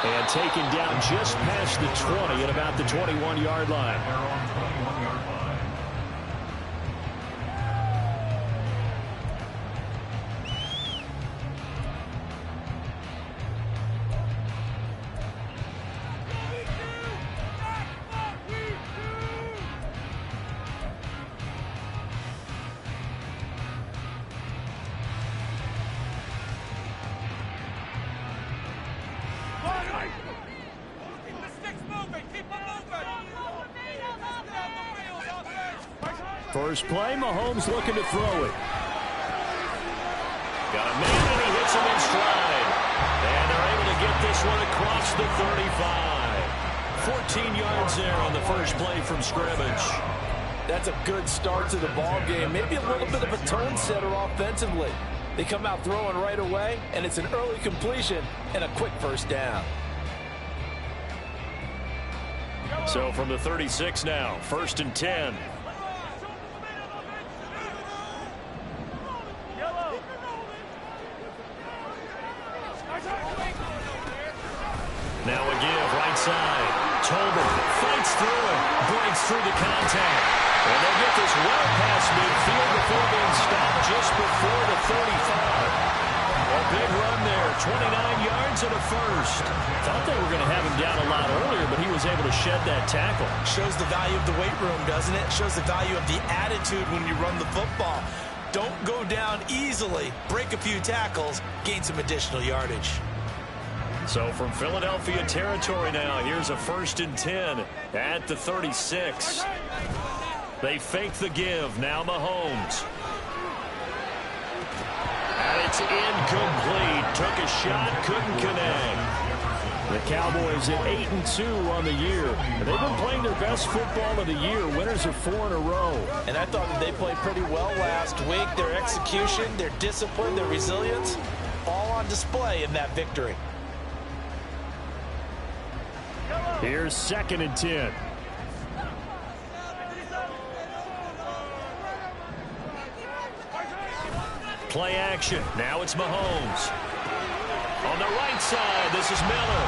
And taken down just past the 20 at about the 21-yard line. First play, Mahomes looking to throw it. Got a man, and he hits him in stride. And they're able to get this one across the 35. 14 yards there on the first play from scrimmage. That's a good start to the ball game. Maybe a little bit of a tone setter offensively. They come out throwing right away, and it's an early completion and a quick first down. So from the 36 now, 1st and 10. Now a give, right side. Tolbert fights through it, breaks through the contact. And they get this well past midfield before being stopped just before the 35. A big run there, 29 yards and a first. Thought they were going to have him down a lot earlier, but he was able to shed that tackle. Shows the value of the weight room, doesn't it? Shows the value of the attitude when you run the football. Don't go down easily. Break a few tackles, gain some additional yardage. So from Philadelphia territory now, here's a 1st and 10 at the 36. They fake the give. Now Mahomes. And it's incomplete. Took a shot, couldn't connect. The Cowboys at 8-2 on the year. They've been playing their best football of the year. Winners of 4 in a row. And I thought that they played pretty well last week. Their execution, their discipline, their resilience, all on display in that victory. Here's 2nd and 10. Play action. Now it's Mahomes. On the right side, this is Miller.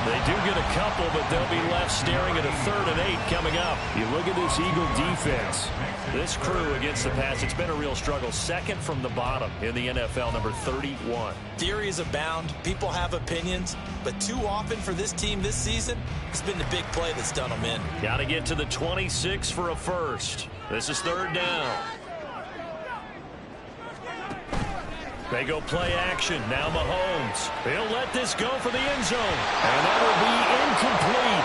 They do get a couple, but they'll be left staring at a 3rd and 8 coming up. You look at this Eagle defense. This crew against the pass, it's been a real struggle. 2nd from the bottom in the NFL, number 31. Theories abound. People have opinions. But too often for this team this season, it's been the big play that's done them in. Got to get to the 26 for a first. This is 3rd down. They go play action. Now Mahomes. He'll let this go for the end zone. And that will be incomplete.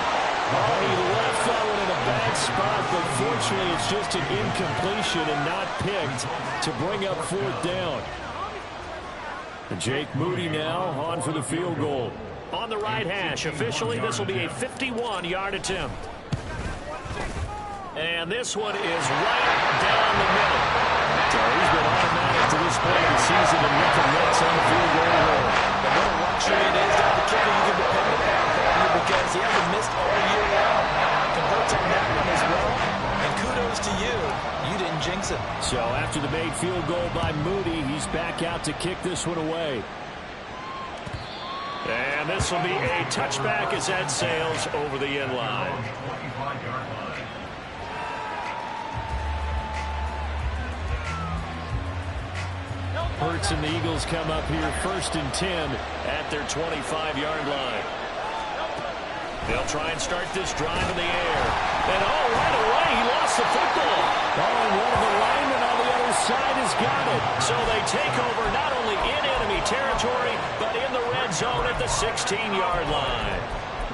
Oh, he left that one in a bad spot, but fortunately it's just an incompletion and not picked to bring up 4th down. And Jake Moody now on for the field goal. On the right hash, officially this will be a 51-yard attempt. And this one is right down the middle. So he's been automatic to this point of the season and nothing nets on the field goal hole. And what a luxury it is to have the kicker you can depend upon because he hasn't missed all year long. Converts on that one as well. And kudos to you. You didn't jinx it. So after the made field goal by Moody, he's back out to kick this one away. And this will be a touchback as that sails over the end line. Hurts and the Eagles come up here 1st and 10 at their 25-yard line. They'll try and start this drive in the air. And right away, he lost the football. And one of the linemen on the other side has got it. So they take over not only in enemy territory, but in the red zone at the 16-yard line.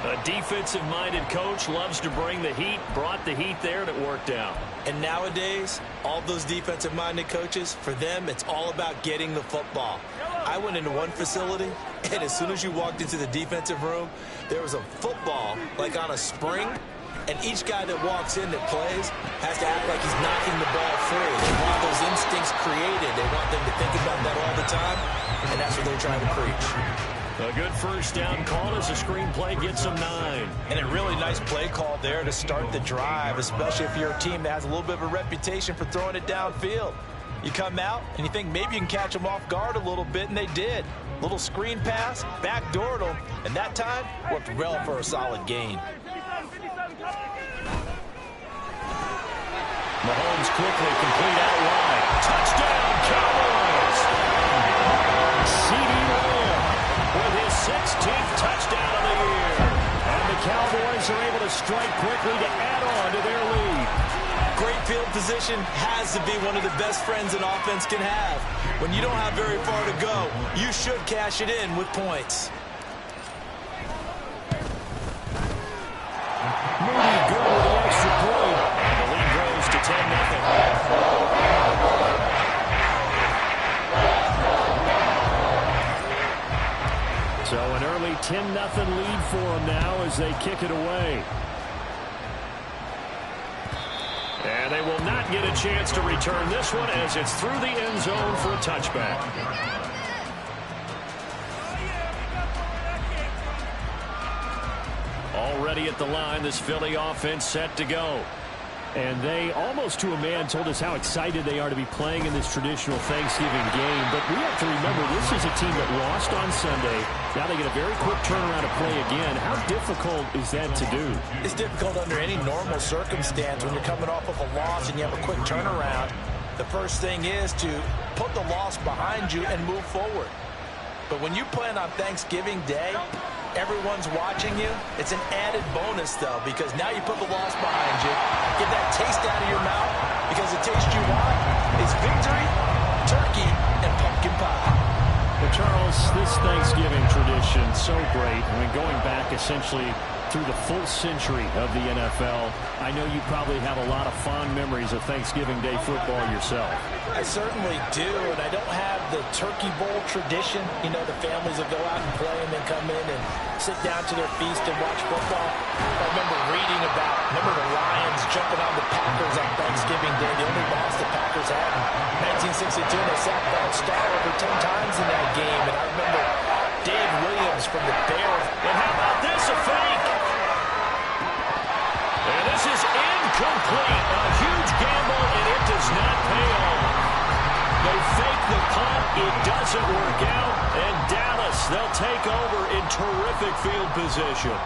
A defensive-minded coach loves to bring the heat, brought the heat there, and it worked out. And nowadays, all those defensive-minded coaches, for them, it's all about getting the football. I went into one facility, and as soon as you walked into the defensive room, there was a football, like on a spring, and each guy that walks in that plays has to act like he's knocking the ball free. They want those instincts created. They want them to think about that all the time, and that's what they're trying to preach. A good first down call as the screenplay gets them 9. And a really nice play call there to start the drive, especially if you're a team that has a little bit of a reputation for throwing it downfield. You come out, and you think maybe you can catch them off guard a little bit, and they did. Little screen pass, backdoored them, and that time worked well for a solid gain. Mahomes quickly complete out wide. Touchdown, Cowboys! CeeDee Lamb with his 16th touchdown of the year. And the Cowboys are able to strike quickly to add on to their lead. Great field position has to be one of the best friends an offense can have. When you don't have very far to go, you should cash it in with points. Moody good with the extra point. The lead grows to 10-0. So an early 10-0 lead for them now as they kick it away. And they will not get a chance to return this one as it's through the end zone for a touchback. Already at the line, this Philly offense set to go. And they, almost to a man, told us how excited they are to be playing in this traditional Thanksgiving game. But we have to remember, this is a team that lost on Sunday. Now they get a very quick turnaround to play again. How difficult is that to do? It's difficult under any normal circumstance when you're coming off of a loss and you have a quick turnaround. The first thing is to put the loss behind you and move forward. But when you play on Thanksgiving Day, everyone's watching you. It's an added bonus, though, because now you put the loss behind you. Get that taste out of your mouth, because the taste you want is victory, turkey, and pumpkin pie. Well, Charles, this Thanksgiving tradition, so great. I mean, going back essentially through the full century of the NFL, I know you probably have a lot of fond memories of Thanksgiving Day football yourself. I certainly do, and I don't have the Turkey Bowl tradition. You know, the families will go out and play and then come in and sit down to their feast and watch football. I remember reading about, the Lions jumping on the Packers on Thanksgiving Day, the only loss the Packers had in 1962. They sacked that star over 10 times in that game, and I remember Dave Williams from the Bears. And how about this, a fake? And this is incomplete. A huge gamble, and it does not pay off. They fake the punt. It doesn't work out. And Dallas, they'll take over in terrific field position.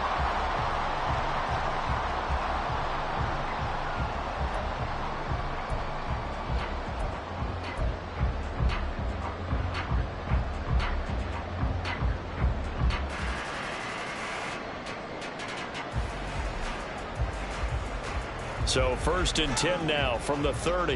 So 1st and 10 now from the 30.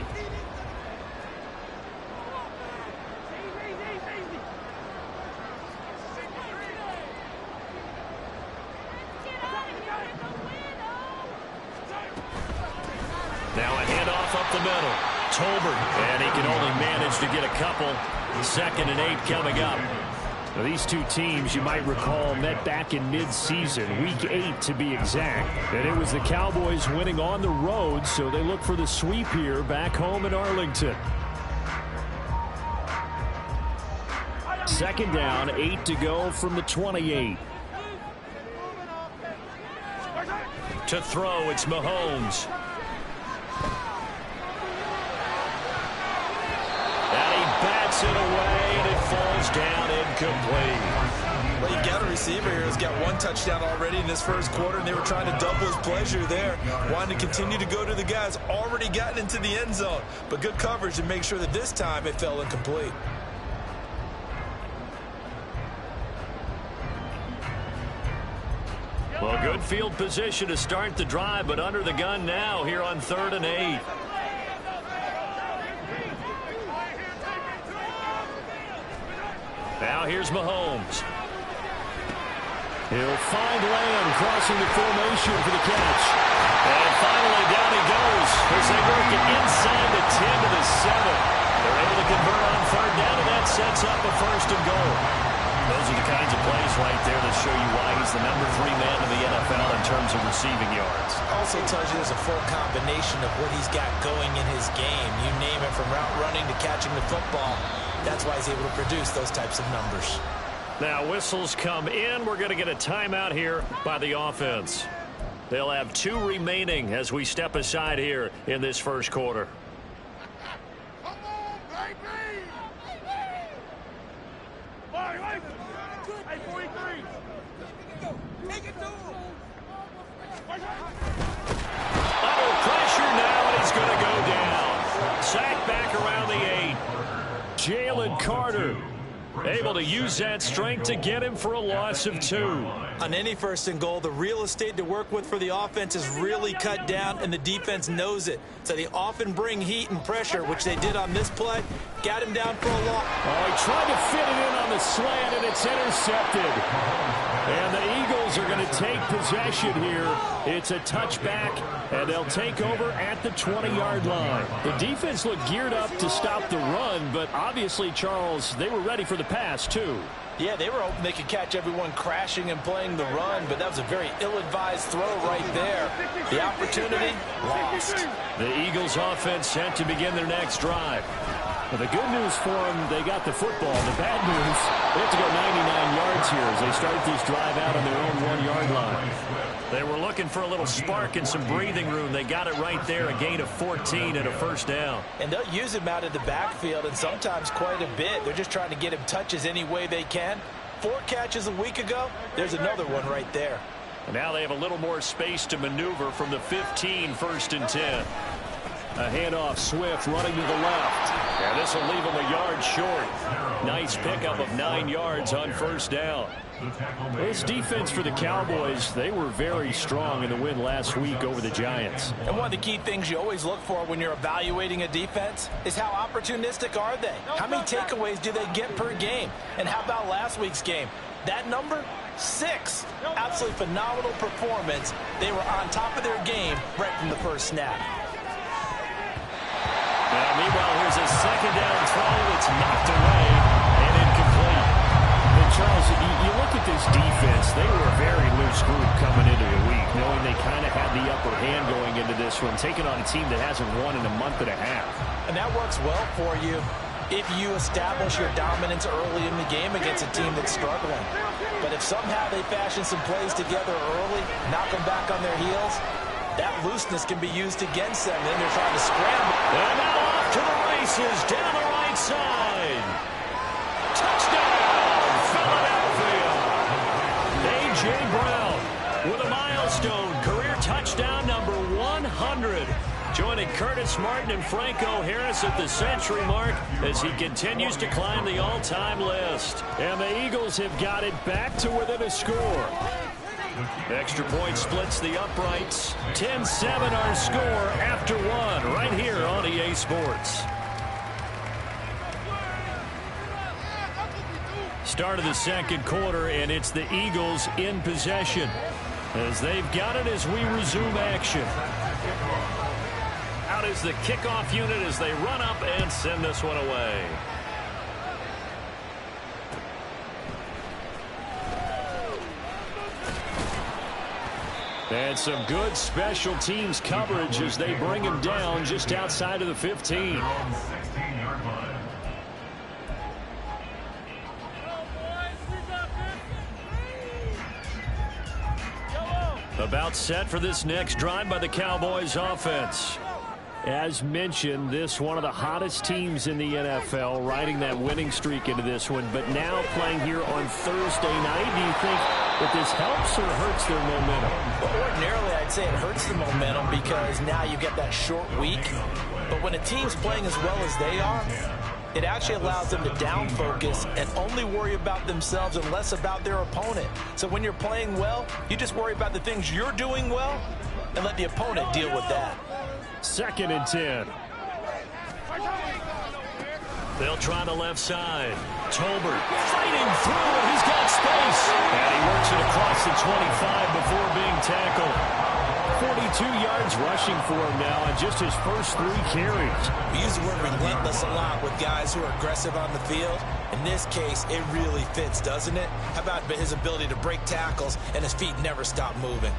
Now a handoff up the middle. Tolbert, and he can only manage to get a couple. 2nd and 8 coming up. Now, these two teams, you might recall, met back in mid-season, week 8 to be exact. And it was the Cowboys winning on the road, so they look for the sweep here back home in Arlington. 2nd down, 8 to go from the 28. To throw, it's Mahomes. And he bats it away, and it falls down incomplete. Well, you got a receiver here who's got 1 touchdown already in this first quarter, and they were trying to double his pleasure there. Wanting to continue to go to the guys already gotten into the end zone. But good coverage to make sure that this time it fell incomplete. Well, good field position to start the drive, but under the gun now here on 3rd and 8. Now here's Mahomes. He'll find Lamb crossing the formation for the catch. And finally down he goes as they work it inside the 10 to the 7. They're able to convert on 3rd down, and that sets up a 1st and goal. Those are the kinds of plays right there that show you why he's the number 3 man in the NFL in terms of receiving yards. Also tells you there's a full combination of what he's got going in his game. You name it, from route running to catching the football. That's why he's able to produce those types of numbers. Now whistles come in. We're going to get a timeout here by the offense. They'll have 2 remaining as we step aside here in this first quarter. Able to use that strength to get him for a loss of 2. On any 1st and goal, the real estate to work with for the offense is really cut down, and the defense knows it. So they often bring heat and pressure, which they did on this play. Got him down for a loss. Oh, he tried to fit it in on the slant, and it's intercepted. And the Eagles are going to take possession here. It's a touchback, and they'll take over at the 20-yard line. The defense looked geared up to stop the run, but obviously, Charles, they were ready for the pass, too. Yeah, they were hoping they could catch everyone crashing and playing the run, but that was a very ill-advised throw right there. The opportunity, lost. The Eagles offense set to begin their next drive. Well, the good news for them, they got the football. The bad news, they have to go 99 yards here as they start this drive out on their own 1-yard line. They were looking for a little spark and some breathing room. They got it right there, a gain of 14 and a 1st down. And they'll use him out of the backfield, and sometimes quite a bit. They're just trying to get him touches any way they can. 4 catches a week ago, there's another one right there. And now they have a little more space to maneuver from the 15, 1st and 10. A handoff, Swift running to the left. And this will leave him a yard short. Nice pickup of 9 yards on 1st down. This defense for the Cowboys, they were very strong in the win last week over the Giants. And one of the key things you always look for when you're evaluating a defense is how opportunistic are they? How many takeaways do they get per game? And how about last week's game? That number? 6. Absolutely phenomenal performance. They were on top of their game right from the first snap. Meanwhile, here's a 2nd down throw. It's knocked away and incomplete. And Charles, you look at this defense, they were a very loose group coming into the week, knowing they kind of had the upper hand going into this one, taking on a team that hasn't won in a month and a half. And that works well for you if you establish your dominance early in the game against a team that's struggling. But if somehow they fashion some plays together early, knock them back on their heels, that looseness can be used against them. Then they're trying to scramble. And now off to the races down the right side. Touchdown, Philadelphia. A.J. Brown with a milestone career touchdown number 100. Joining Curtis Martin and Franco Harris at the century mark as he continues to climb the all-time list. And the Eagles have got it back to within a score. Extra point splits the uprights. 10-7 our score after 1 right here on EA Sports. Start of the 2nd quarter, and it's the Eagles in possession as they've got it as we resume action. Out is the kickoff unit as they run up and send this one away. And some good special teams coverage as they bring him down just outside of the 15. About set for this next drive by the Cowboys offense. As mentioned, this one of the hottest teams in the NFL, riding that winning streak into this one, but now playing here on Thursday night. Do you think that this helps or hurts their momentum? Well, ordinarily, I'd say it hurts the momentum because now you get that short week. But when a team's playing as well as they are, it actually allows them to down focus and only worry about themselves and less about their opponent. So when you're playing well, you just worry about the things you're doing well and let the opponent deal with that. 2nd and 10. They'll try the left side. Tolbert fighting through, and he's got space. And he works it across the 25 before being tackled. 42 yards rushing for him now on just his first 3 carries. We use the word relentless a lot with guys who are aggressive on the field. In this case, it really fits, doesn't it? How about his ability to break tackles and his feet never stop moving?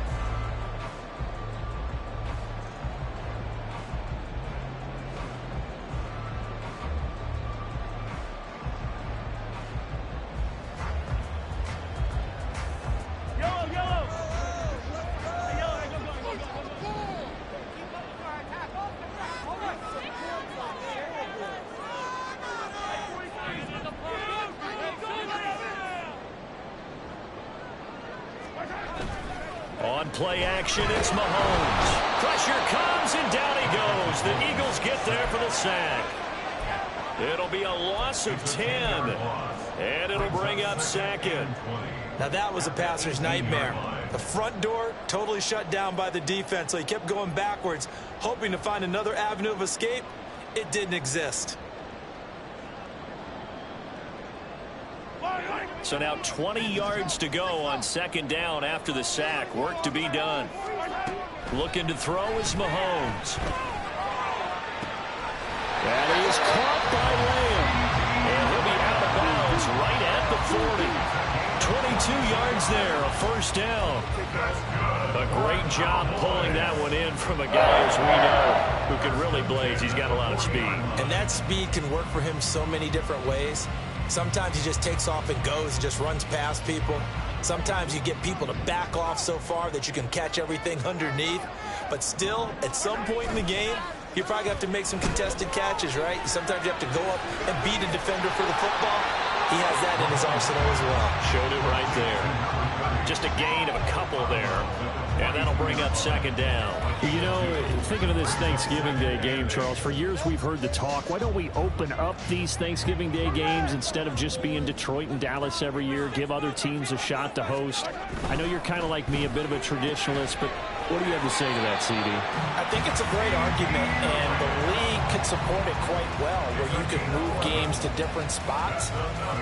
On play action, it's Mahomes. Pressure comes, and down he goes. The Eagles get there for the sack. It'll be a loss of 10. And it'll bring up second. Now that was a passer's nightmare. The front door totally shut down by the defense, so he kept going backwards, hoping to find another avenue of escape. It didn't exist. So now 20 yards to go on second down after the sack. Work to be done. Looking to throw is Mahomes. That is caught by Lamb. And he'll be out of bounds right at the 40. 22 yards there, a first down. A great job pulling that one in from a guy, as we know, who can really blaze. He's got a lot of speed. And that speed can work for him so many different ways. Sometimes he just takes off and goes and just runs past people. Sometimes you get people to back off so far that you can catch everything underneath. But still, at some point in the game, you probably have to make some contested catches, right? Sometimes you have to go up and beat a defender for the football. He has that in his arsenal as well. Showed it right there. Just a gain of a couple there. And that'll bring up second down. You know, thinking of this Thanksgiving Day game, Charles, for years we've heard the talk, why don't we open up these Thanksgiving Day games instead of just being Detroit and Dallas every year, give other teams a shot to host? I know you're kind of like me, a bit of a traditionalist, but what do you have to say to that, CD? I think it's a great argument, and the league could support it quite well, where you could move games to different spots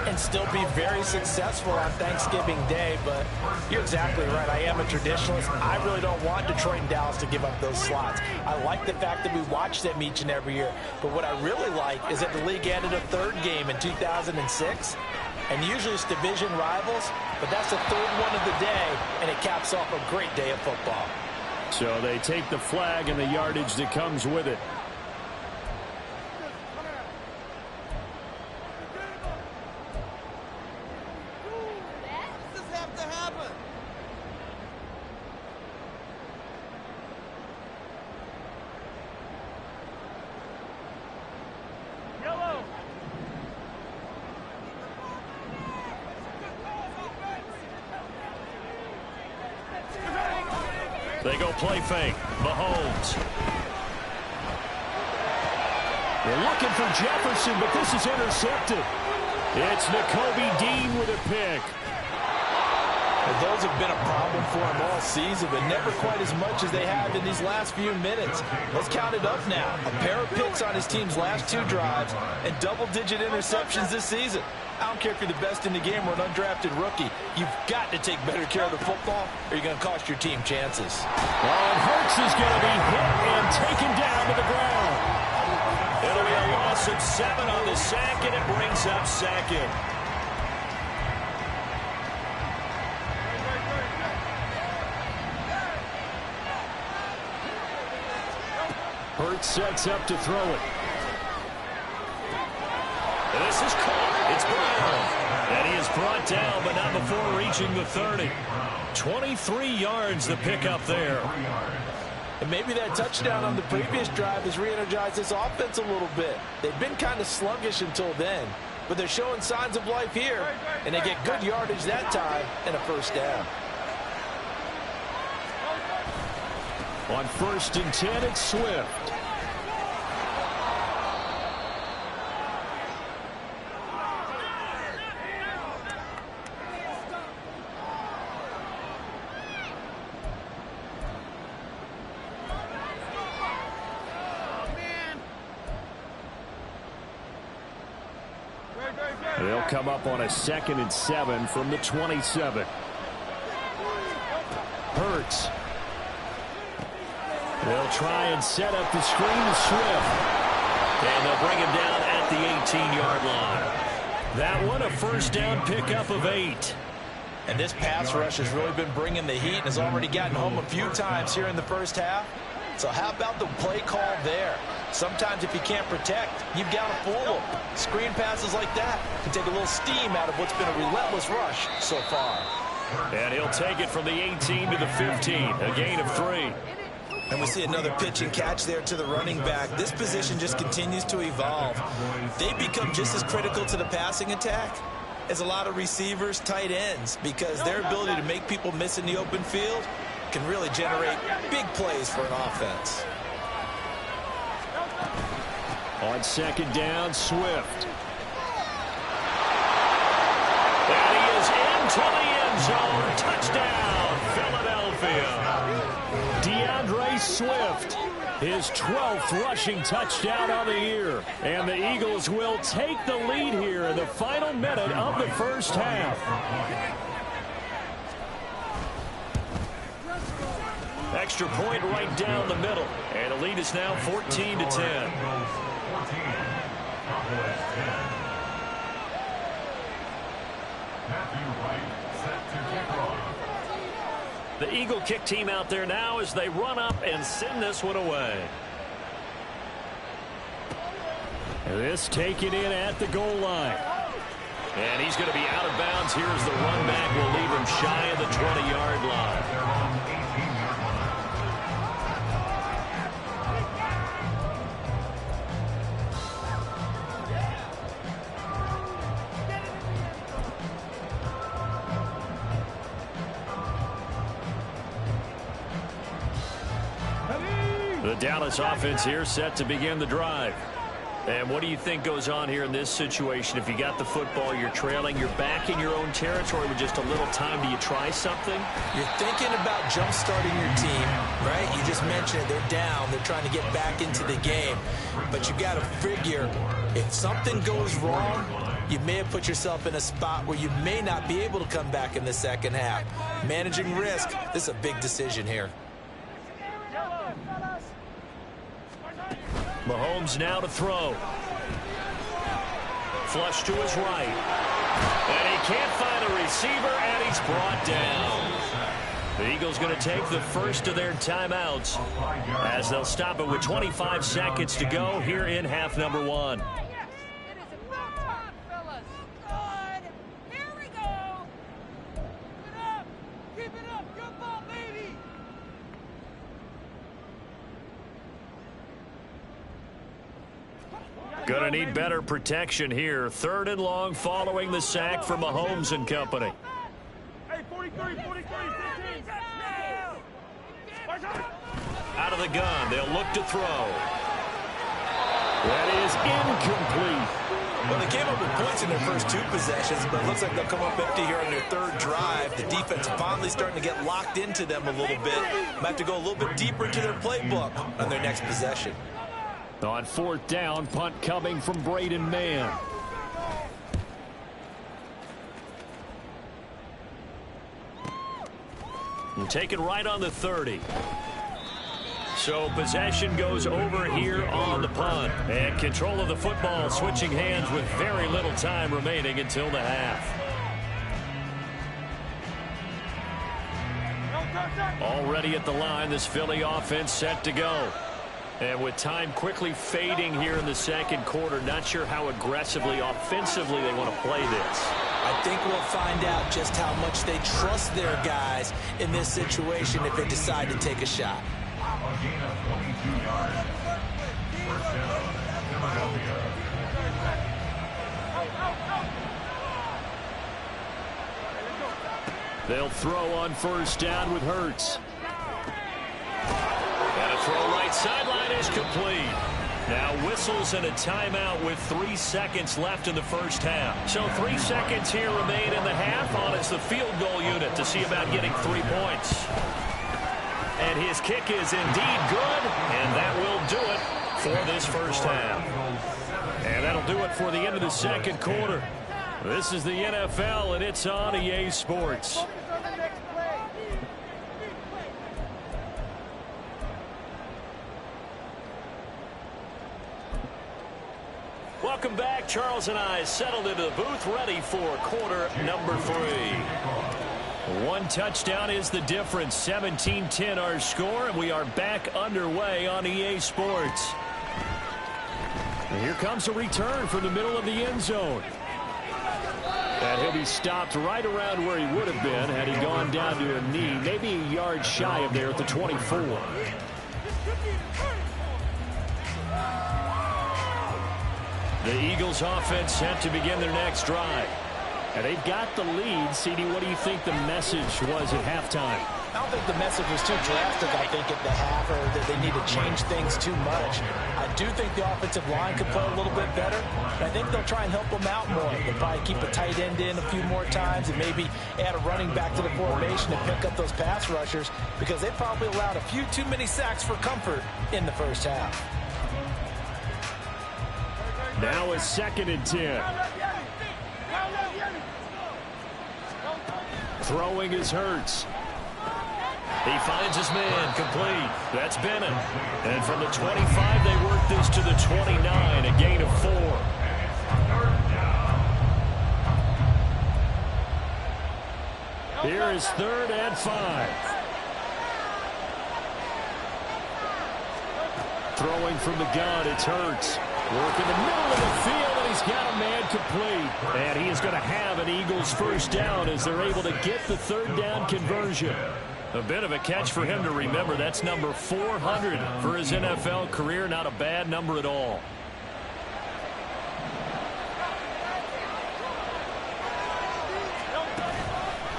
and still be very successful on Thanksgiving Day. But you're exactly right. I am a traditionalist. I really don't want Detroit and Dallas to give up those slots. I like the fact that we watch them each and every year. But what I really like is that the league added a third game in 2006. And usually it's division rivals, but that's the third one of the day, and it caps off a great day of football. So they take the flag and the yardage that comes with it. They go play fake. Mahomes. They're looking for Jefferson, but this is intercepted. It's Nakobe Dean with a pick. And those have been a problem for him all season, but never quite as much as they have in these last few minutes. Let's count it up now. A pair of picks on his team's last two drives and double-digit interceptions this season. I don't care if you're the best in the game or an undrafted rookie. You've got to take better care of the football or you're going to cost your team chances. And Hurts is going to be hit and taken down to the ground. It'll be a loss of 7 on the sack, and it brings up second. Hurts sets up to throw it. This is caught. It's Brown. And he is brought down, but not before reaching the 30. 23 yards the pickup there. And maybe that touchdown on the previous drive has re-energized this offense a little bit. They've been kind of sluggish until then, but they're showing signs of life here, and they get good yardage that time and a first down. On 1st and 10, it's Swift. They'll come up on a 2nd and 7 from the 27. Hurts. They'll try and set up the screen to Swift. And they'll bring him down at the 18-yard line. That one, a first down pickup of 8. And this pass rush has really been bringing the heat and has already gotten home a few times here in the first half. So how about the play call there? Sometimes if you can't protect, you've got to fool them. Screen passes like that can take a little steam out of what's been a relentless rush so far. And he'll take it from the 18 to the 15, a gain of 3. And we see another pitch and catch there to the running back. This position just continues to evolve. They become just as critical to the passing attack as a lot of receivers, tight ends, because their ability to make people miss in the open field can really generate big plays for an offense. On 2nd down, Swift. to the end zone. Touchdown, Philadelphia. DeAndre Swift, his 12th rushing touchdown on the year. And the Eagles will take the lead here in the final minute of the first half. Extra point right down the middle. And the lead is now 14-10. The Eagle kick team out there now as they run up and send this one away. This taken in at the goal line. And he's going to be out of bounds here as the run back will leave him shy of the 20-yard line. The Dallas offense here set to begin the drive. And what do you think goes on here in this situation? If you got the football, you're trailing, you're back in your own territory with just a little time. Do you try something? You're thinking about jump-starting your team, right? You just mentioned it. They're down. They're trying to get back into the game. But you got to figure, if something goes wrong, you may have put yourself in a spot where you may not be able to come back in the second half. Managing risk, this is a big decision here. Mahomes now to throw. Flush to his right. And he can't find a receiver, and he's brought down. The Eagles going to take the first of their timeouts as they'll stop it with 25 seconds to go here in half number one. Going to need better protection here. 3rd and long following the sack from Mahomes and company. Out of the gun. They'll look to throw. That is incomplete. Well, they came up with points in their first 2 possessions, but it looks like they'll come up empty here on their 3rd drive. The defense finally starting to get locked into them a little bit. Might have to go a little bit deeper into their playbook on their next possession. On 4th down, punt coming from Braden Mann. And take it right on the 30. So possession goes over here on the punt. And control of the football switching hands with very little time remaining until the half. Already at the line, this Philly offense set to go. And with time quickly fading here in the second quarter, not sure how aggressively, offensively they want to play this. I think we'll find out just how much they trust their guys in this situation if they decide to take a shot. They'll throw on 1st down with Hurts. And a throw right sideline is complete. Now whistles and a timeout with 3 seconds left in the first half. So 3 seconds here remain in the half on it's the field goal unit to see about getting 3 points. And his kick is indeed good, and that will do it for this first half. And that'll do it for the end of the second quarter. This is the NFL, and it's on EA Sports. Welcome back. Charles and I settled into the booth, ready for quarter number 3. 1 touchdown is the difference. 17-10 our score, and we are back underway on EA Sports. And here comes a return from the middle of the end zone. And he'll be stopped right around where he would have been had he gone down to a knee, maybe a yard shy of there at the 24. The Eagles offense set to begin their next drive. And they've got the lead. CD, what do you think the message was at halftime? I don't think the message was too drastic, I think, at the half, or that they need to change things too much. I do think the offensive line could play a little bit better, but I think they'll try and help them out more. They'll probably keep a tight end in a few more times and maybe add a running back to the formation and pick up those pass rushers, because they probably allowed a few too many sacks for comfort in the first half. Now a 2nd and 10. Throwing is Hurts. He finds his man, complete. That's Bennett. And from the 25, they work this to the 29, a gain of 4. Here is 3rd and 5. Throwing from the gun, it's Hurts. Work in the middle of the field, and he's got a man complete. And he is going to have an Eagles first down as they're able to get the 3rd down conversion. A bit of a catch for him to remember. That's number 400 for his NFL career. Not a bad number at all.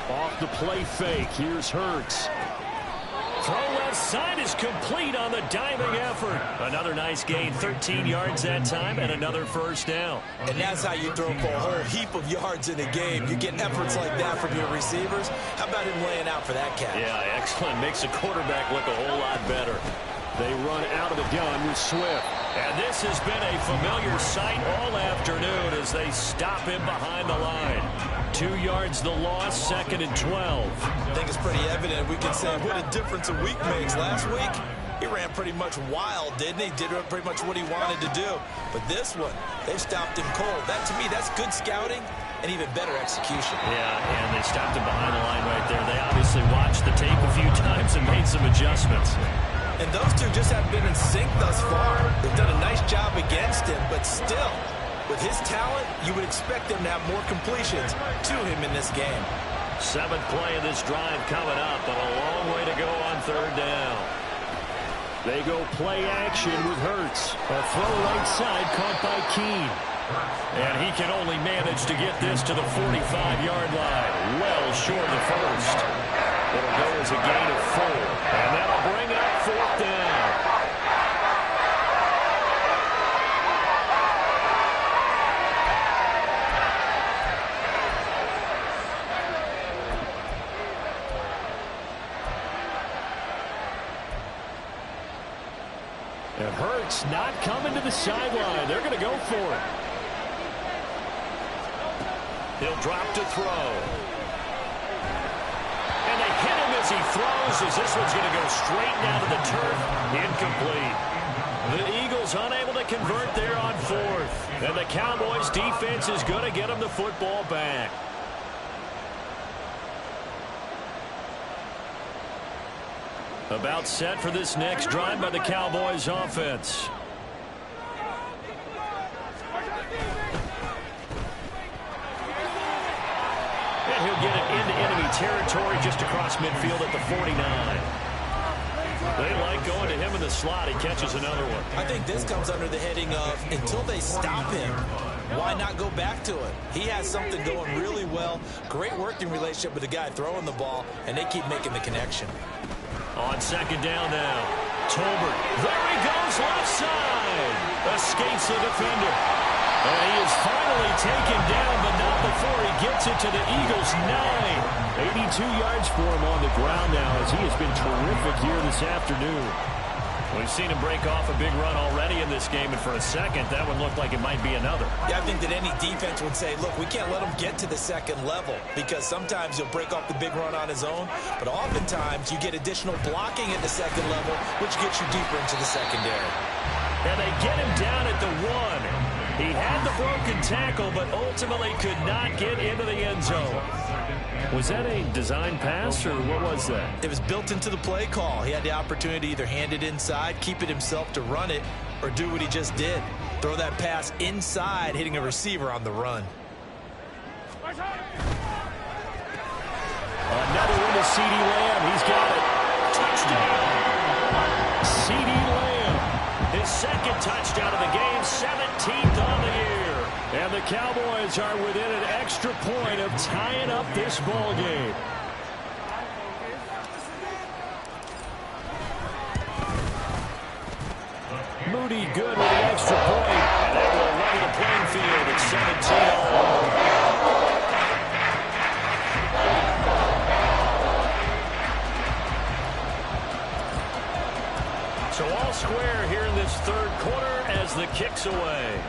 Off the play fake, here's Hurts. Throw left side is complete on the diving effort. Another nice gain, 13 yards that time, and another first down. And that's how you throw for a whole heap of yards in a game. You get efforts like that from your receivers. How about him laying out for that catch? Yeah, excellent. Makes the quarterback look a whole lot better. They run out of the gun with Swift. And this has been a familiar sight all afternoon as they stop him behind the line. 2 yards the loss, 2nd and 12. I think it's pretty evident. We can say what a difference a week makes. Last week, he ran pretty much wild, didn't he? Did pretty much what he wanted to do. But this one, they stopped him cold. That, to me, that's good scouting and even better execution. Yeah, and they stopped him behind the line right there. They obviously watched the tape a few times and made some adjustments. And those two just haven't been in sync thus far. They've done a nice job against him, but still, with his talent, you would expect them to have more completions to him in this game. 7th play of this drive coming up, but a long way to go on 3rd down. They go play action with Hurts. A throw right side caught by Keene. And he can only manage to get this to the 45-yard line. Well short of the first. It'll go as a gain of 4. And that'll bring up 4th down. And Hurts not coming to the sideline. They're going to go for it. He'll drop to throw. And they hit him as he throws, as this one's going to go straight down to the turf. Incomplete. The Eagles unable to convert there on 4th. And the Cowboys defense is going to get them the football back. About set for this next drive by the Cowboys offense. And he'll get it into enemy territory just across midfield at the 49. They like going to him in the slot. He catches another one. I think this comes under the heading of, until they stop him, why not go back to it? He has something going really well. Great working relationship with the guy throwing the ball, and they keep making the connection. On 2nd down now. Tolbert. There he goes, left side. Escapes the defender. And he is finally taken down, but not before he gets it to the Eagles' 9. 82 yards for him on the ground now, as he has been terrific here this afternoon. We've seen him break off a big run already in this game, and for a second, that one looked like it might be another. Yeah, I think that any defense would say, look, we can't let him get to the 2nd level, because sometimes he'll break off the big run on his own, but oftentimes you get additional blocking at the 2nd level, which gets you deeper into the secondary. And they get him down at the 1. He had the broken tackle, but ultimately could not get into the end zone. Was that a design pass, or what was that? It was built into the play call. He had the opportunity to either hand it inside, keep it himself to run it, or do what he just did. Throw that pass inside, hitting a receiver on the run. Another one to C.D. Lamb. He's got it. Touchdown! C.D. Lamb. His 2nd touchdown of the game, 17th on the year. And the Cowboys are within an extra point of tying up this ball game. Moody good with the extra point. And that will level the playing field at 17-all. So all square here in this third quarter as the kick's away.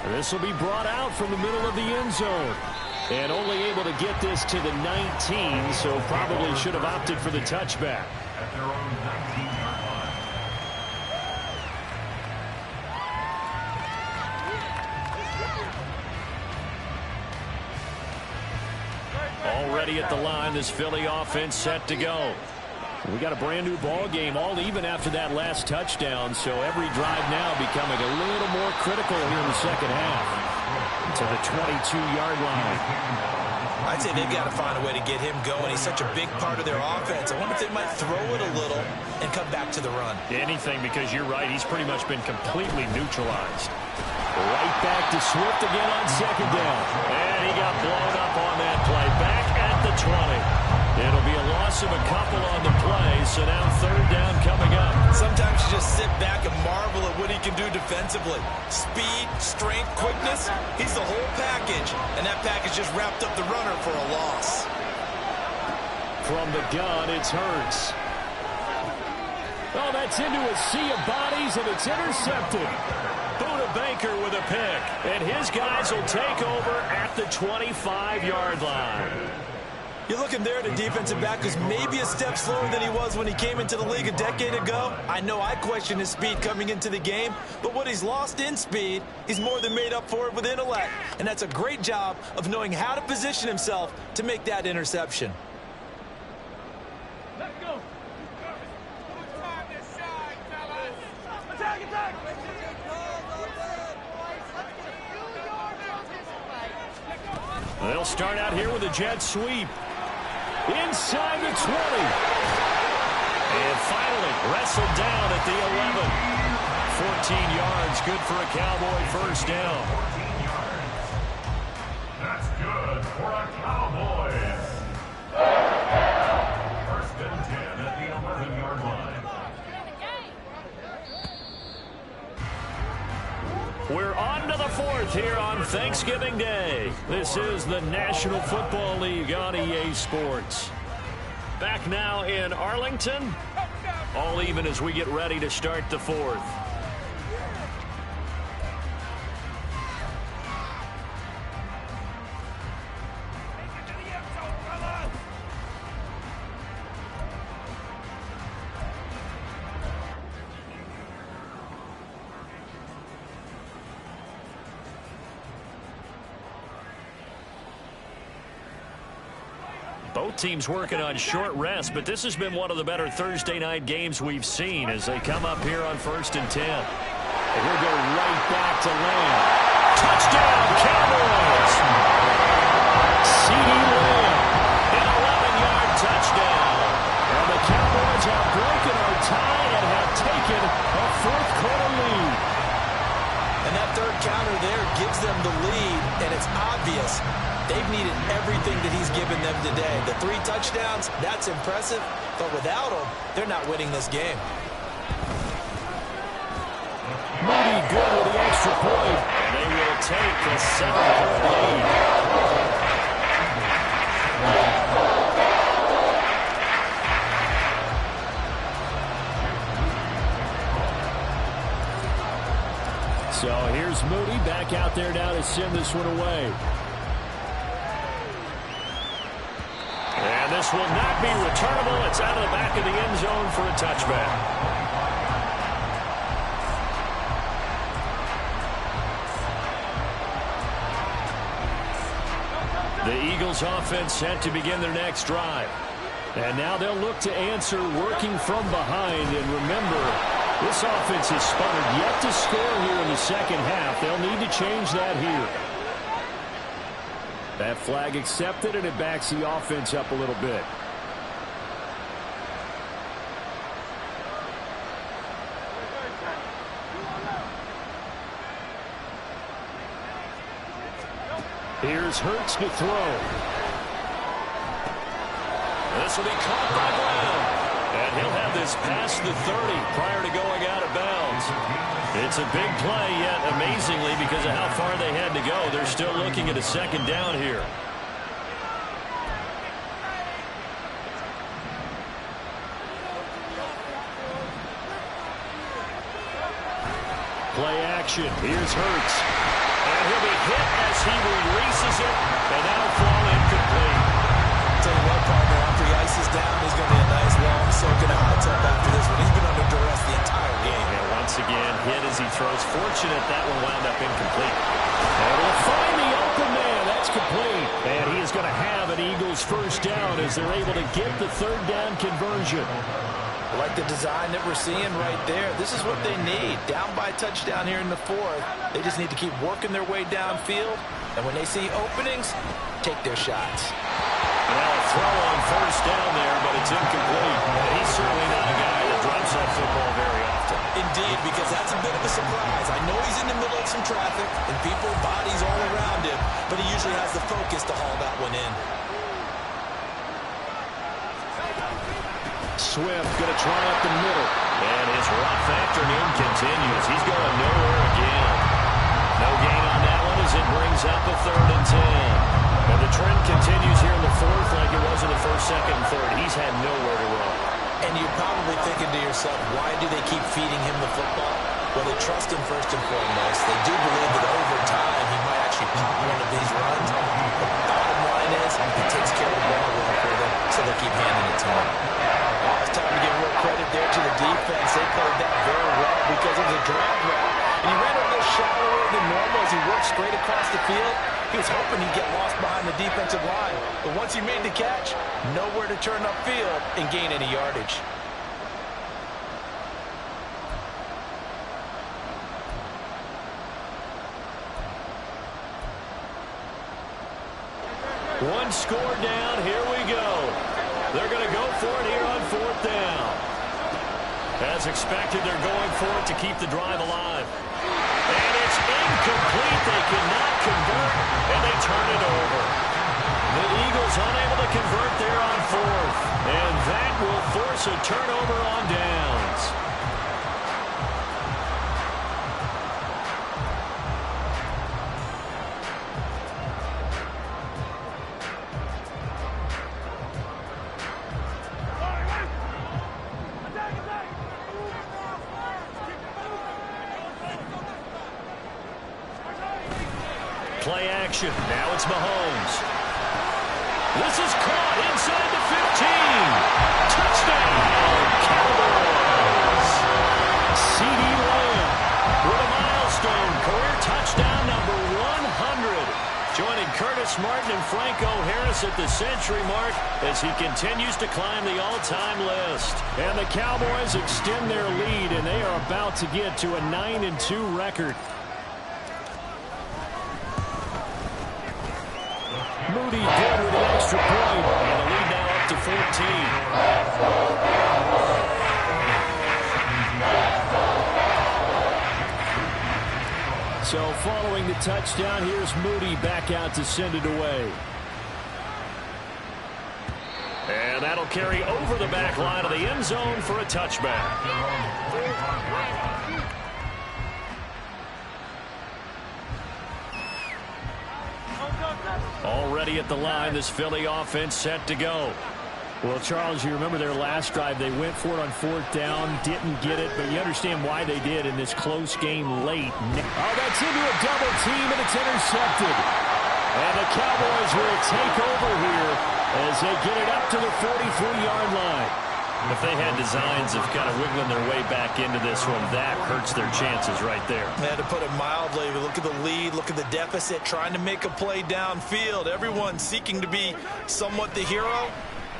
This will be brought out from the middle of the end zone. And only able to get this to the 19, so probably should have opted for the touchback. At their own 19-yard line. Already at the line, this Philly offense set to go. We got a brand new ball game, all even after that last touchdown, so every drive now becoming a little more critical here in the second half. To the 22-yard line. I'd say they've got to find a way to get him going. He's such a big part of their offense. I wonder if they might throw it a little and come back to the run. Anything, because you're right, he's pretty much been completely neutralized. Right back to Swift again on second down. And he got blown up on that play. Back at the 20. It'll be a loss of a couple on the play, so now third down coming up. Sometimes you just sit back and marvel at what he can do defensively. Speed, strength, quickness, he's the whole package. And that package just wrapped up the runner for a loss. From the gun, it's Hurts. Oh, that's into a sea of bodies, and it's intercepted. Buda Baker with a pick. And his guys will take over at the 25-yard line. You're looking there at a defensive back who's maybe a step slower than he was when he came into the league a decade ago. I know I questioned his speed coming into the game, but what he's lost in speed, he's more than made up for it with intellect. And that's a great job of knowing how to position himself to make that interception. Let's go. Time this side, fellas. Attack, attack. They'll start out here with a jet sweep. Inside the 20. And finally wrestled down at the 11. 14 yards, good for a Cowboy first down. 14 yards. That's good for a Cowboys. First and 10 at the 11-yard line. We're on to the fourth here on Thanksgiving Day. This is the National Football League on EA Sports. Back now in Arlington. All even as we get ready to start the fourth. Both teams working on short rest, but this has been one of the better Thursday night games we've seen as they come up here on 1st and 10. And he'll go right back to Lamb. Touchdown, Cowboys! CeeDee Lamb, an 11-yard touchdown. And the Cowboys have broken our tie and have taken a fourth quarter lead. And that third counter there gives them the lead, and it's obvious they've needed everything that he's given them today. The 3 touchdowns, that's impressive, but without them, they're not winning this game. Moody good with the extra point. They will take a 7-point lead. So here's Moody back out there now to send this one away. And this will not be returnable. It's out of the back of the end zone for a touchback. The Eagles offense set to begin their next drive. And now they'll look to answer working from behind. And remember, this offense has sputtered yet to score here in the second half. They'll need to change that here. That flag accepted, and it backs the offense up a little bit. Here's Hurts to throw. This will be caught by Brown. And he'll have this past the 30 prior to going out of bounds. It's a big play, yet amazingly, because of how far they had to go, they're still looking at a second down here. Play action. Here's Hurts. And he'll be hit as he releases it, and that'll fall incomplete. Tell you what, partner, after he ices down, he's going to be a nice long soaking hot tub after this one. He's been under duress the entire game. And once again, hit as he throws. Fortunate that one wound up incomplete. And we'll find the open man. That's complete. And he is going to have an Eagles first down as they're able to get the third down conversion. I like the design that we're seeing right there. This is what they need. Down by a touchdown here in the fourth. They just need to keep working their way downfield. And when they see openings, take their shots. Well, a throw on first down there, but it's incomplete. He's certainly not a guy that drops that football very often. Indeed, because that's a bit of a surprise. I know he's in the middle of some traffic and people, bodies all around him, but he usually has the focus to haul that one in. Swift going to try up the middle. And his rough afternoon continues. He's going nowhere again. No gain on that one as it brings up a 3rd and 10. And the trend continues here in the fourth like it was in the first, second, and third. He's had nowhere to run. And you're probably thinking to yourself, why do they keep feeding him the football? Well, they trust him first and foremost. They do believe that over time he might actually pop one of these runs. The bottom line is he takes care of the ball well for them, so they keep handing it to him. It's time to give a little credit there to the defense. They played that very well because it was a drag route. And he ran a little shallower than normal as he worked straight across the field. He was hoping he'd get lost behind the defensive line. But once he made the catch, nowhere to turn upfield and gain any yardage. One score down. Here we go. They're going to go for it here on 4th down. As expected, they're going for it to keep the drive alive. And it's incomplete. They cannot convert, and they turn it over. The Eagles unable to convert there on 4th. And that will force a turnover on downs. Play action. Now it's Mahomes. This is caught inside the 15. Touchdown, Cowboys. C.D. Lamb with a milestone. Career touchdown number 100. Joining Curtis Martin and Franco Harris at the century mark as he continues to climb the all-time list. And the Cowboys extend their lead, and they are about to get to a 9-2 record. Moody good with the extra point. And the lead now up to 14. So following the touchdown, here's Moody back out to send it away. And that'll carry over the back line of the end zone for a touchback. Already at the line, this Philly offense set to go. Well, Charles, you remember their last drive. They went for it on 4th down, didn't get it, but you understand why they did in this close game late. Oh, that's into a double team, and it's intercepted. And the Cowboys will take over here as they get it up to the 43-yard line. If they had designs of kind of wiggling their way back into this one, that hurts their chances right there. Man, to put it mildly, look at the lead, look at the deficit, trying to make a play downfield. Everyone seeking to be somewhat the hero.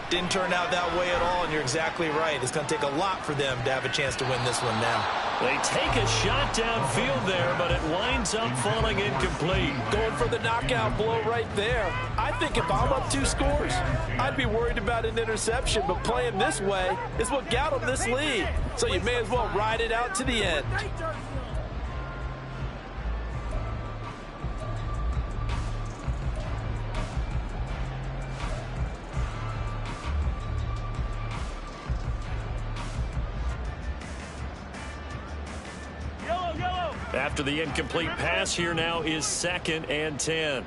Didn't turn out that way at all, and you're exactly right. It's going to take a lot for them to have a chance to win this one now. They take a shot downfield there, but it winds up falling incomplete. Going for the knockout blow right there. I think if I'm up 2 scores, I'd be worried about an interception, but playing this way is what got them this lead. So you may as well ride it out to the end. After the incomplete pass, here now is 2nd and 10.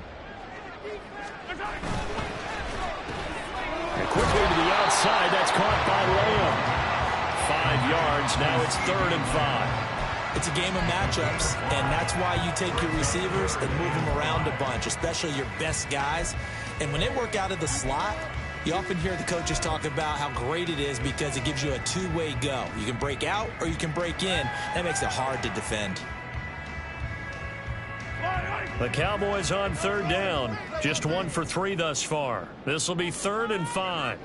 And quickly to the outside. That's caught by Lamb. 5 yards. Now it's 3rd and 5. It's a game of matchups, and that's why you take your receivers and move them around a bunch, especially your best guys. And when they work out of the slot, you often hear the coaches talk about how great it is because it gives you a two-way go. You can break out or you can break in. That makes it hard to defend. The Cowboys on 3rd down. Just 1 for 3 thus far. This will be 3rd and 5.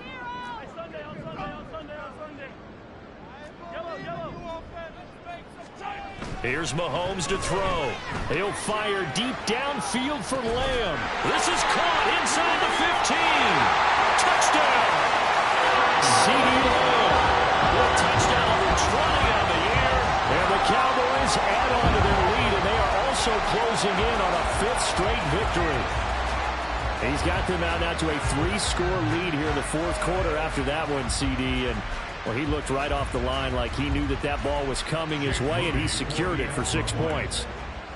Here's Mahomes to throw. He'll fire deep downfield for Lamb. This is caught inside the 15. Touchdown! C.D. Lamb with a touchdown over 20 on the year. And the Cowboys add on to their lead, and they are also closing in on a 5th straight victory. He's got them out now to a 3-score lead here in the 4th quarter after that one, C.D., and well, he looked right off the line like he knew that that ball was coming his way, and he secured it for 6 points.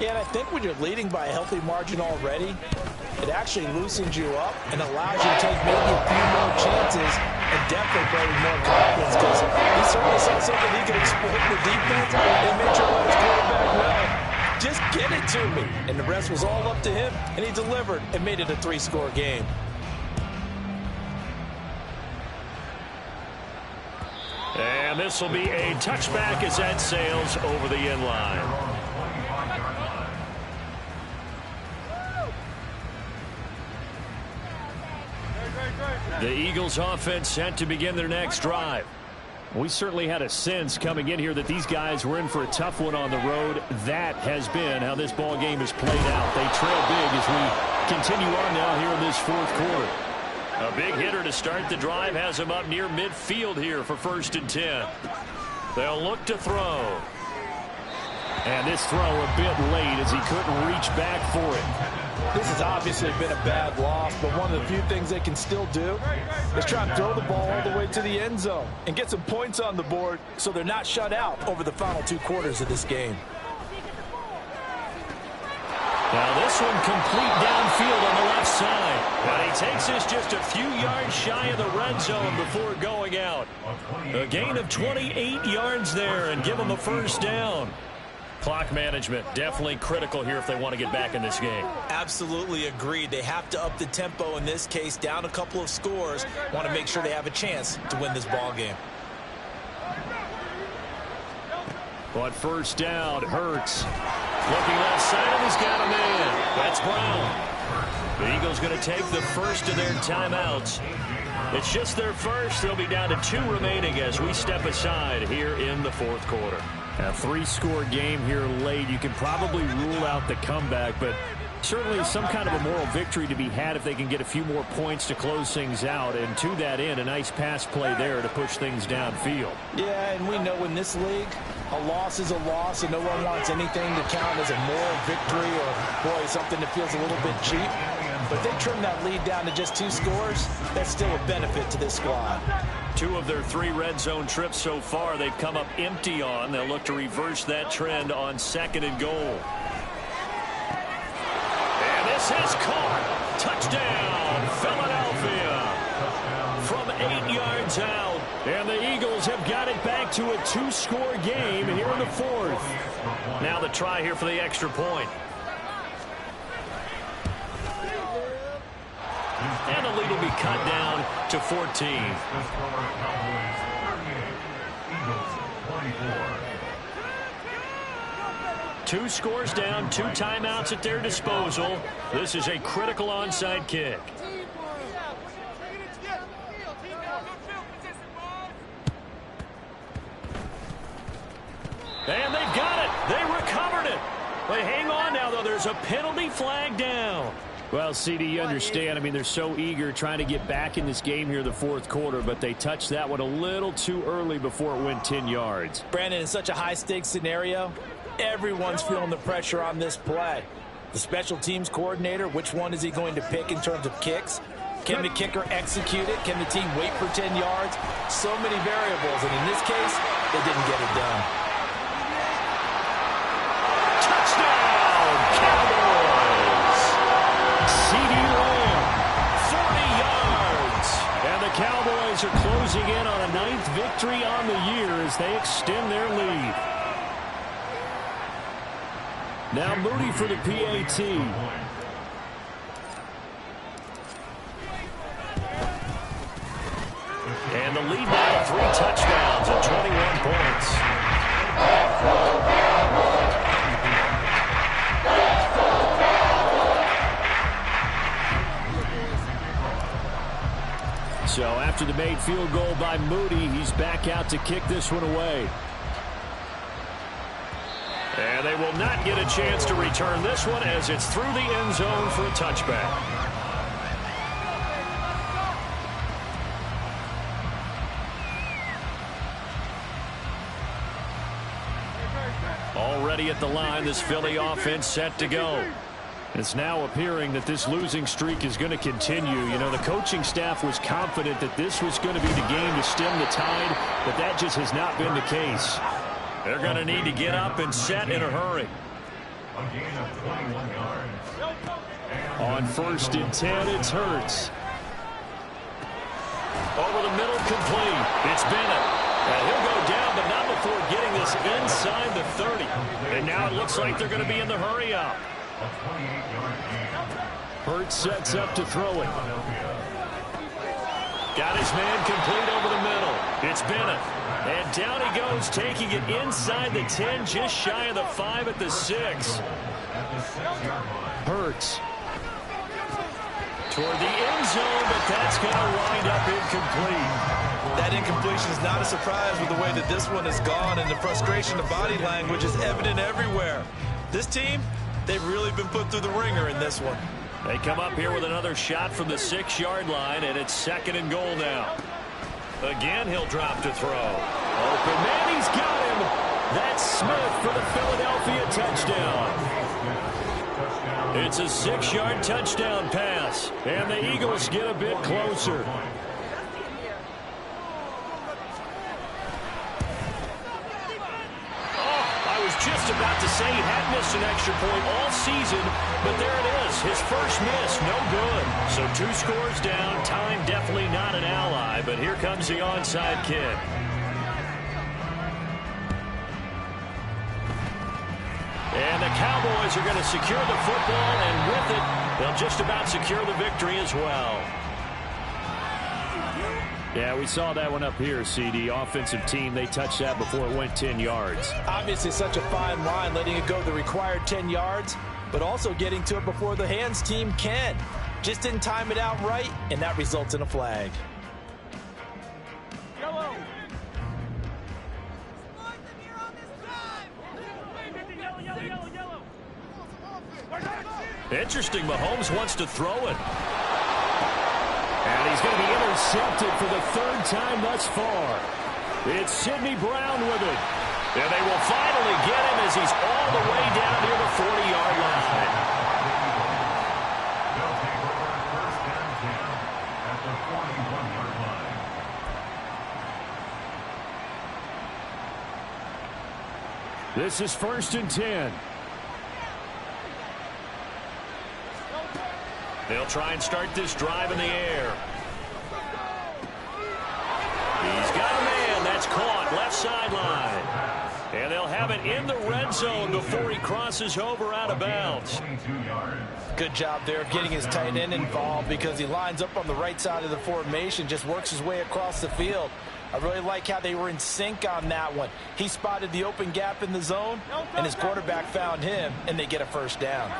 Yeah, and I think when you're leading by a healthy margin already, it actually loosens you up and allows you to take maybe a few more chances and definitely play with more confidence because he certainly saw something he could exploit in the defense and make sure that his quarterback well. Just get it to me. And the rest was all up to him, and he delivered and made it a 3-score game. And this will be a touchback as that sails over the end line. The Eagles offense set to begin their next drive. We certainly had a sense coming in here that these guys were in for a tough one on the road. That has been how this ball game is played out. They trail big as we continue on now here in this 4th quarter. A big hitter to start the drive has him up near midfield here for 1st and 10. They'll look to throw. And this throw a bit late as he couldn't reach back for it. This has obviously been a bad loss, but one of the few things they can still do is try and throw the ball all the way to the end zone and get some points on the board so they're not shut out over the final 2 quarters of this game. Now this one complete downfield on the left side. But he takes this just a few yards shy of the red zone before going out. A gain of 28 yards there and give him a 1st down. Clock management definitely critical here if they want to get back in this game. Absolutely agreed. They have to up the tempo in this case, down a couple of scores. Want to make sure they have a chance to win this ball game. But 1st down, Hurts. Looking left side, and he's got a man. That's Brown. The Eagles going to take the first of their timeouts. It's just their first. They'll be down to 2 remaining as we step aside here in the 4th quarter. A 3-score game here late. You can probably rule out the comeback, but certainly some kind of a moral victory to be had if they can get a few more points to close things out. And to that end, a nice pass play there to push things downfield. Yeah, and we know in this league, a loss is a loss, and no one wants anything to count as a moral victory or, boy, something that feels a little bit cheap. But if they trim that lead down to just 2 scores, that's still a benefit to this squad. 2 of their 3 red zone trips so far they've come up empty on. They'll look to reverse that trend on 2nd and goal. And this is caught. Touchdown, Philadelphia. From 8 yards out. And the Eagles have got it back to a 2-score game here in the 4th. Now the try here for the extra point. And the lead will be cut down to 14. 2 scores down, 2 timeouts at their disposal. This is a critical onside kick. And they've got it. They recovered it. They hang on now, though. There's a penalty flag down. Well, CD, you understand. I mean, they're so eager trying to get back in this game here in the 4th quarter, but they touched that one a little too early before it went 10 yards. Brandon, in such a high-stakes scenario, everyone's feeling the pressure on this play. The special teams coordinator, which one is he going to pick in terms of kicks? Can the kicker execute it? Can the team wait for 10 yards? So many variables, and in this case, they didn't get it done. Cowboys are closing in on a 9th victory on the year as they extend their lead. Now Moody for the PAT. And the lead now 3 touchdowns and 21 points. So after the made field goal by Moody, he's back out to kick this one away. And they will not get a chance to return this one as it's through the end zone for a touchback. Already at the line, this Philly offense set to go. It's now appearing that this losing streak is going to continue. You know, the coaching staff was confident that this was going to be the game to stem the tide, but that just has not been the case. They're going to need to get up and set in a hurry. A gain of 21 yards. On 1st and 10, it's Hurts. Over the middle, complete. It's Bennett. And he'll go down, but not before getting this inside the 30. And now it looks like they're going to be in the hurry up. A 28-yard gain. Hurts sets up to throw it. Got his man complete over the middle. It's Bennett. And down he goes, taking it inside the 10, just shy of the 5 at the 6. At the 6-yard line. Hurts. Toward the end zone, but that's going to wind up incomplete. That incompletion is not a surprise with the way that this one has gone, and the frustration of body language is evident everywhere. This team, they've really been put through the ringer in this one. They come up here with another shot from the 6-yard line, and it's 2nd and goal now. Again, he'll drop to throw. Open man, he's got him. That's Smith for the Philadelphia touchdown. It's a 6-yard touchdown pass, and the Eagles get a bit closer. Just about to say he had missed an extra point all season, but there it is. His first miss, no good. So 2 scores down. Time definitely not an ally, but here comes the onside kick. And the Cowboys are going to secure the football, and with it, they'll just about secure the victory as well. Yeah, we saw that one up here, CD. Offensive team, they touched that before it went 10 yards. Obviously such a fine line, letting it go the required 10 yards, but also getting to it before the hands team can. Just didn't time it out right, and that results in a flag. Yellow. Interesting, Mahomes wants to throw it. And he's going to be intercepted for the 3rd time thus far. It's Sidney Brown with it. And they will finally get him as he's all the way down near the 40-yard line. They'll take over 1st and 10 at the 41-yard line. This is 1st and 10. They'll try and start this drive in the air. He's got a man. That's caught. Left sideline. And they'll have it in the red zone before he crosses over out of bounds. Good job there of getting his tight end involved because he lines up on the right side of the formation, just works his way across the field. I really like how they were in sync on that one. He spotted the open gap in the zone, and his quarterback found him, and they get a 1st down.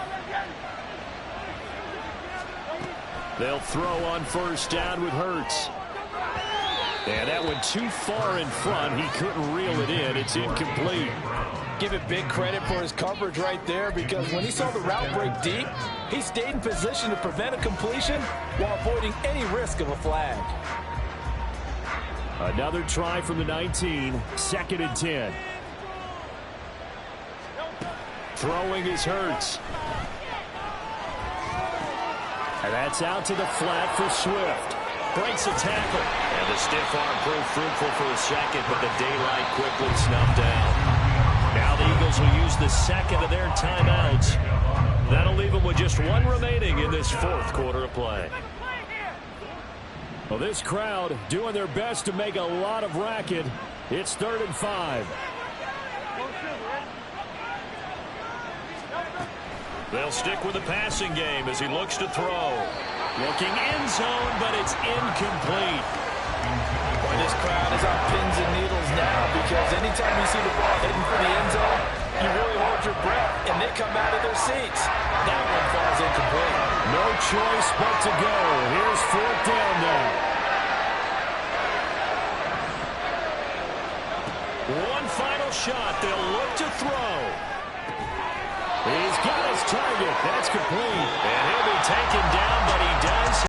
They'll throw on 1st down with Hurts. And that went too far in front. He couldn't reel it in. It's incomplete. Give it big credit for his coverage right there because when he saw the route break deep, he stayed in position to prevent a completion while avoiding any risk of a flag. Another try from the 19. 2nd and 10. Throwing is Hurts. And that's out to the flat for Swift. Breaks a tackle. And the stiff arm proved fruitful for a second, but the daylight quickly snuffed out. Now the Eagles will use the 2nd of their timeouts. That'll leave them with just 1 remaining in this 4th quarter of play. Well, this crowd doing their best to make a lot of racket. It's 3rd and 5. They'll stick with the passing game as he looks to throw. Looking end zone, but it's incomplete. Boy, this crowd is on pins and needles now because anytime you see the ball heading for the end zone, you really hold your breath, and they come out of their seats. That one falls incomplete. No choice but to go. Here's 4th down now. One final shot. They'll look to throw. He's got his target. That's complete. And he'll be taken down, but he does